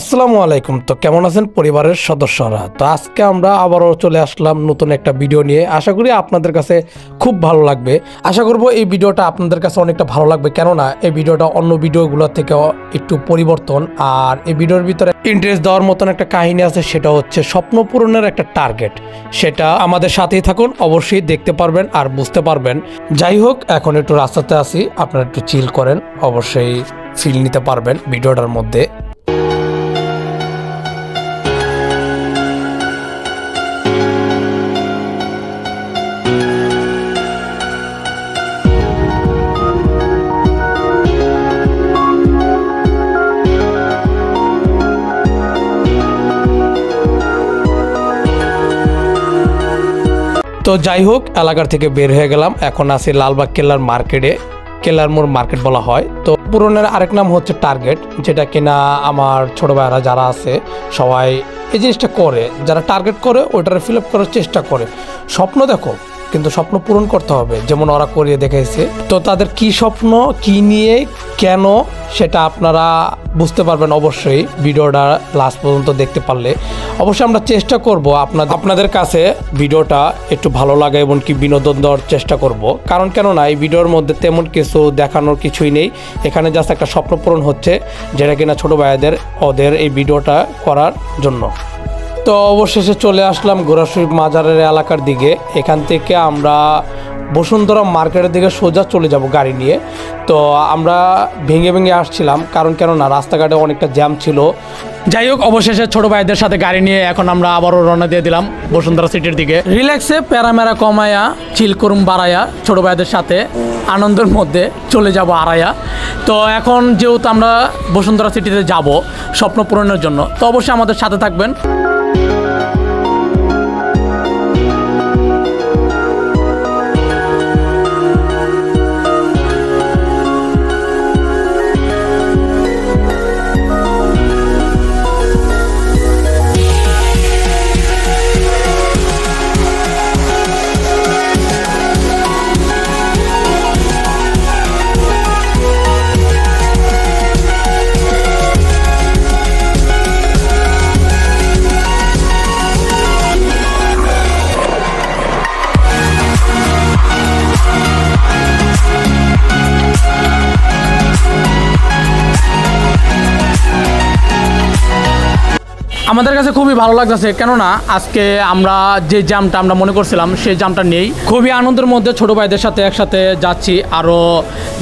আসসালামু আলাইকুম। তো কেমন আছেন পরিবারের সদস্যরা? তো আজকে আমরা আবারও চলে আসলাম নতুন একটা ভিডিও নিয়ে। আশা করি আপনাদের কাছে খুব ভালো লাগবে। আশা করব এই ভিডিওটা আপনাদের কাছে অনেকটা ভালো লাগবে, কেননা এই ভিডিওটা অন্য ভিডিওগুলোর থেকে একটু পরিবর্তন। আর এই ভিডিওর ভিতরে ইন্টারেস্ট দেওয়ার মতন একটা কাহিনী আছে, সেটা হচ্ছে স্বপ্ন পূরণের একটা টার্গেট। সেটা আমাদের সাথেই থাকুন, অবশ্যই দেখতে পারবেন আর বুঝতে পারবেন। যাই হোক, এখন একটু রাস্তাতে আসি, আপনারা একটু চিল করেন, অবশ্যই ফিল নিতে পারবেন ভিডিওটার মধ্যে। তো যাই হোক, এলাকার থেকে বের হয়ে গেলাম। এখন আছি লালবাগ কেল্লার মার্কেটে, কেল্লার মোড় মার্কেট বলা হয়। তো পূরণের আরেক নাম হচ্ছে টার্গেট, যেটা কিনা আমার ছোট ভাইরা যারা আছে সবাই এই জিনিসটা করে, যারা টার্গেট করে ওইটারে ফিল আপ করার চেষ্টা করে। স্বপ্ন দেখো, কিন্তু স্বপ্ন পূরণ করতে হবে, যেমন ওরা করিয়ে দেখাইছে। তো তাদের কি স্বপ্ন, কি নিয়ে, কেন, সেটা আপনারা বুঝতে পারবেন অবশ্যই ভিডিওটা লাস্ট পর্যন্ত দেখতে পারলে। অবশ্যই আমরা চেষ্টা করব আপনাদের কাছে ভিডিওটা একটু ভালো লাগে এবং কি বিনোদন দেওয়ার চেষ্টা করব। কারণ কেননা এই ভিডিওর মধ্যে তেমন কিছু দেখানোর কিছুই নেই, এখানে জাস্ট একটা স্বপ্ন পূরণ হচ্ছে, যেটা কিনা ছোটো ভাইদের ওদের এই ভিডিওটা করার জন্য। তো অবশেষে চলে আসলাম গোরাশরীফ মাজারের এলাকার দিকে। এখান থেকে আমরা বসুন্ধরা মার্কেটের দিকে সোজা চলে যাব গাড়ি নিয়ে। তো আমরা ভেঙে ভেঙে আসছিলাম, কারণ কেননা রাস্তাঘাটে অনেকটা জ্যাম ছিল। যাই হোক, অবশেষে ছোটো ভাইদের সাথে গাড়ি নিয়ে এখন আমরা আবারও রওনা দিয়ে দিলাম বসুন্ধরা সিটির দিকে। রিল্যাক্সে প্যারামেরা কমায়া, চিল করুম বাড়াইয়া, ছোটো ভাইদের সাথে আনন্দের মধ্যে চলে যাব আড়াইয়া। তো এখন যেহেতু আমরা বসুন্ধরা সিটিতে যাব স্বপ্ন পূরণের জন্য, তো অবশ্যই আমাদের সাথে থাকবেন। আমাদের কাছে খুবই ভালো লাগতেছে, কেননা আজকে আমরা যে জামটা আমরা মনে করছিলাম সেই জামটা নেই। খুবই আনন্দের মধ্যে ছোটো ভাইদের সাথে একসাথে যাচ্ছি, আরও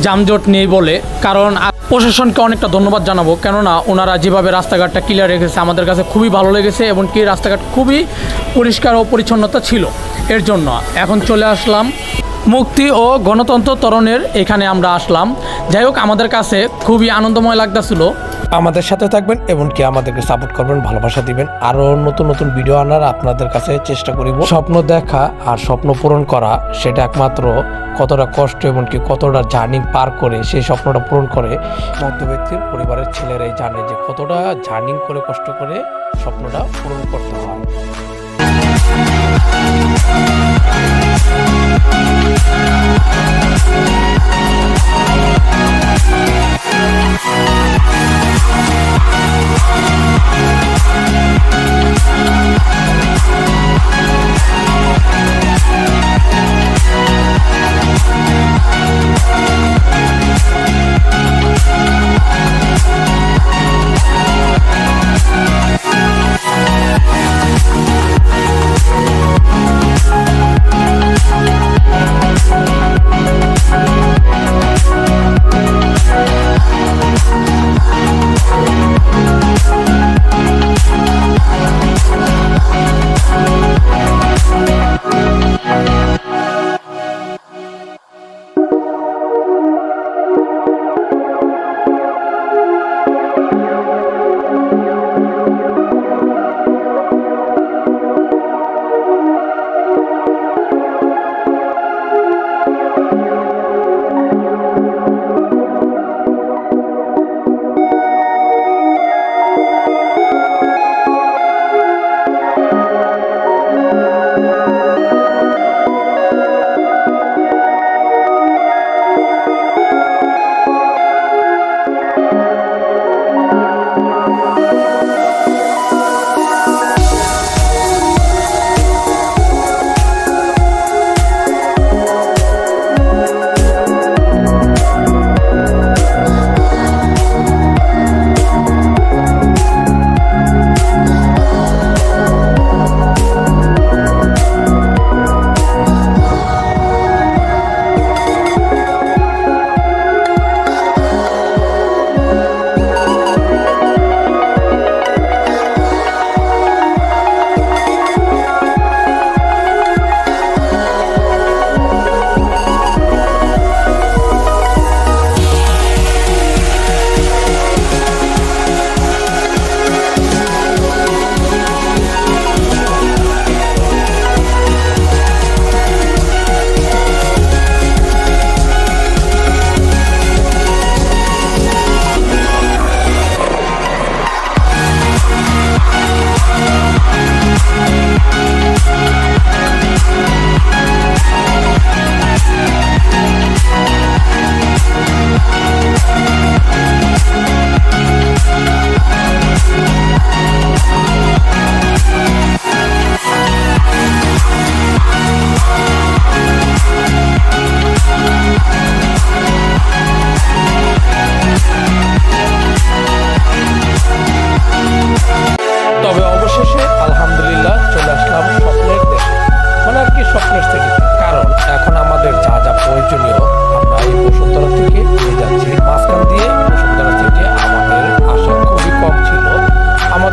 জামজট নেই বলে। কারণ প্রশাসনকে অনেকটা ধন্যবাদ জানাবো, কেননা ওনারা যেভাবে রাস্তাঘাটটা ক্লিয়ার রেখেছে আমাদের কাছে খুবই ভালো লেগেছে, এবং কি রাস্তাঘাট খুবই পরিষ্কার ও পরিচ্ছন্নতা ছিল। এর জন্য এখন চলে আসলাম মুক্তি ও গণতন্ত্র ত্বরণের এখানে আমরা আসলাম। যাই হোক, আমাদের কাছে খুবই আনন্দময় লাগতেছিল। আমাদের সাথে থাকবেন এবং কি আমাদেরকে সাপোর্ট করবেন, ভালোবাসা দিবেন। আরও নতুন নতুন ভিডিও আনার আপনাদের কাছে চেষ্টা করিব। স্বপ্ন দেখা আর স্বপ্ন পূরণ করা, সেটা একমাত্র কতটা কষ্ট এবং কি কতটা জার্নি পার করে সেই স্বপ্নটা পূরণ করে মধ্যবিত্তের পরিবারের ছেলেরাই জানে যে কতটা জার্নি করে কষ্ট করে স্বপ্নটা পূরণ করতে হয়।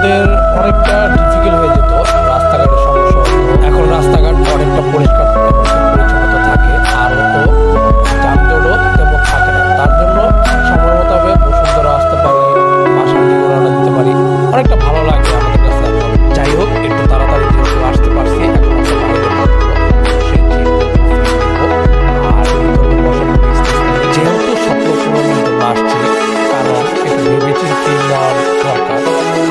আমাদের অনেকটা ডিফিকাল্ট হয়ে যেত, রাস্তাঘাটের সমস্যা হতো। এখন রাস্তাঘাট অনেকটা পরিষ্কার পরিচ্ছন্নতা থাকে, আর তো যানজটও তেমন থাকে না। তার জন্য সময় মোতাবেক বসুন্ধরা আসতে পারি, বাসার দিকে রওনা দিতে পারি, অনেকটা ভালো লাগে আমাদের কাছে। যাই হোক, একটু তাড়াতাড়ি যেহেতু আসতে পারছি, এখন আমরা বাইরে যেহেতু স্বপ্ন পূরণের জন্য আসছি, কারণ একটু ভেবেচিন্তে নেওয়ার দরকার।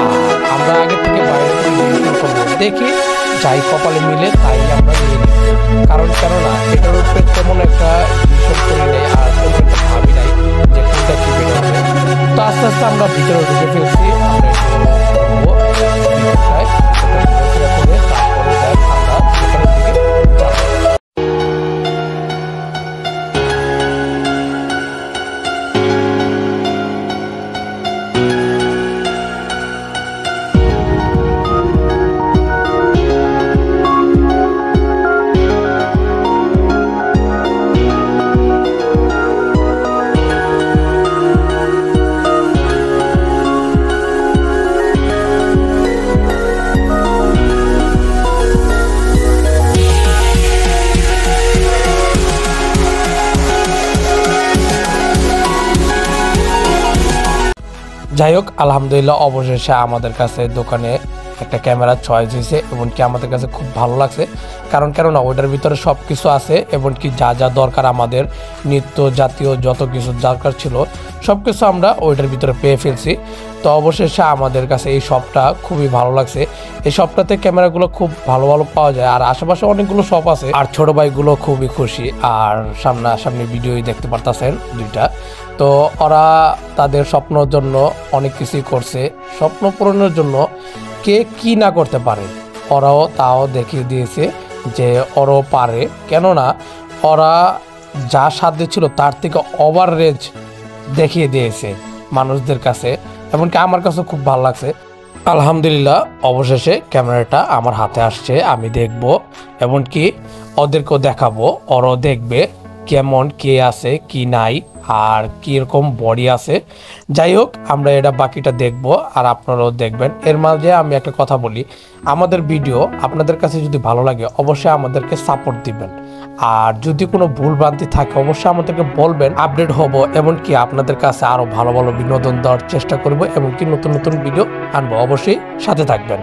আর আমরা আগে থেকে বাইরে করবো, দেখি যাই কপালে মিলে তাই আমরা নিয়ে নিই। কারণ কেননা এটার উপরে তেমন একটা ডিসিশন করি নাই, আর তেমন একটা ভাবি নাই যে কোনটা কি বের হবে। তো আস্তে আস্তে আমরা ভিতরে ঢুকে ফেলছি। আমরা যাই হোক, আলহামদুলিল্লাহ অবশেষে আমাদের কাছে দোকানে একটা ক্যামেরা চয়েস হয়েছে, এমনকি আমাদের কাছে খুব ভালো লাগছে। কারণ কেননা ওইটার ভিতরে সব কিছু আছে, এমনকি যা যা দরকার আমাদের নিত্য জাতীয় যত কিছু দরকার ছিল সব কিছু আমরা ওইটার ভিতরে পেয়ে ফেলছি। তো অবশেষে আমাদের কাছে এই শপটা খুবই ভালো লাগছে। এই শপটাতে ক্যামেরাগুলো খুব ভালো ভালো পাওয়া যায়, আর আশেপাশে অনেকগুলো শপ আছে। আর ছোট ভাইগুলো খুবই খুশি, আর সামনাসামনি ভিডিওই দেখতে পারতেছেন দুইটা। তো ওরা তাদের স্বপ্নের জন্য অনেক কিছুই করছে, স্বপ্ন পূরণের জন্য কে কি না করতে পারে, ওরাও তাও দেখিয়ে দিয়েছে যে ওরাও পারে। কেননা ওরা যা সাধ্য ছিল তার থেকে ওভার রেঞ্জ দেখিয়ে দিয়েছে মানুষদের কাছে, এমনকি আমার কাছে খুব ভালো লাগছে। আলহামদুলিল্লাহ অবশেষে ক্যামেরাটা আমার হাতে আসছে, আমি দেখব, এমনকি ওদেরকেও দেখাবো, ওরাও দেখবে কেমন কে আছে কি নাই আর কীরকম বডি আছে। যাই হোক, আমরা এটা বাকিটা দেখব আর আপনারাও দেখবেন। এর মাঝে আমি একটা কথা বলি, আমাদের ভিডিও আপনাদের কাছে যদি ভালো লাগে অবশ্যই আমাদেরকে সাপোর্ট দিবেন, আর যদি কোনো ভুলভ্রান্তি থাকে অবশ্যই আমাদেরকে বলবেন, আপডেট হব, এমনকি আপনাদের কাছে আরও ভালো ভালো বিনোদন দেওয়ার চেষ্টা করব, এমনকি নতুন নতুন ভিডিও আনবো। অবশ্যই সাথে থাকবেন।